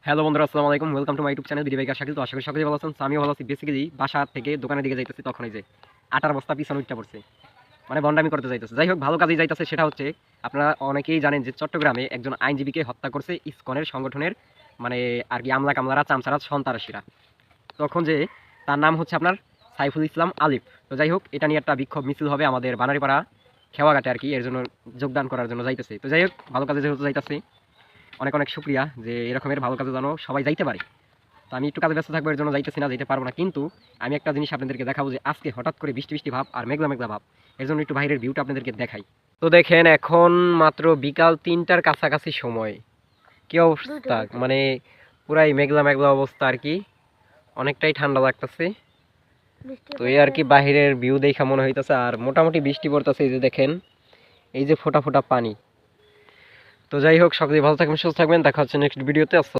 Hello বন্ধুরা, আসসালামু আলাইকুম। Welcome to my YouTube channel BD biker Shakil. তো আশা করি সকলেই ভালো আছেন। তো আমিও ভালো আছি। বেসিক্যালি বাসা থেকে দোকানের দিকে যাইতেছি, তখন এই যে আটার বস্তা পিছনে উঠতে পড়ছে, মানে বন্ডামি করতে যাইতেছে। যাই হোক, ভালো কাজেই যাইতেছে। সেটা হচ্ছে, আপনারা অনেকেই জানেন যে চট্টগ্রামে একজন আইনজীবীকে হত্যা করছে ইসকনের সংগঠনের মানে আর কি আমলা কামলারা, চামচারা, সন্ত্রাসীরা। তখন যে তার নাম হচ্ছে আপনার সাইফুল ইসলাম আলিফ। তো যাই হোক, এটা নিয়ে একটা বিক্ষোভ মিছিল হবে আমাদের বানারীপাড়া খেওয়াঘাটে আর কি, এর জন্য যোগদান করার জন্য যাইতেছে। তো যাই হোক, ভালো কাজে যেহেতু যাইতেছে, অনেক অনেক শুক্রিয়া যে এরকমের ভালো কাজে যেন সবাই যাইতে পারে। তো আমি একটু কাজে ব্যস্ত থাকবো, এর জন্য যাইতেছি না, যেতে পারবো না। কিন্তু আমি একটা জিনিস আপনাদেরকে দেখাবো যে আজকে হঠাৎ করে বৃষ্টি বৃষ্টি ভাব আর মেঘলা মেঘলা ভাব, এর জন্য একটু বাইরের ভিউটা আপনাদেরকে দেখাই। তো দেখেন, এখন মাত্র বিকাল 3টার কাছাকাছি সময়। কি অবস্থা, মানে পুরাই মেঘলা মেঘলা অবস্থা আর কি, অনেকটাই ঠান্ডা লাগতেছে। তো এই আর কি বাহিরের ভিউ দেখা মনে হইতেছে, আর মোটামুটি বৃষ্টি পড়তেছে। এই যে দেখেন, এই যে ফোঁটা ফোঁটা পানি। তো যাই হোক, সকলেই ভালো থাকবেন, সুস্থ থাকবেন, দেখা হচ্ছে নেক্সট ভিডিওতে।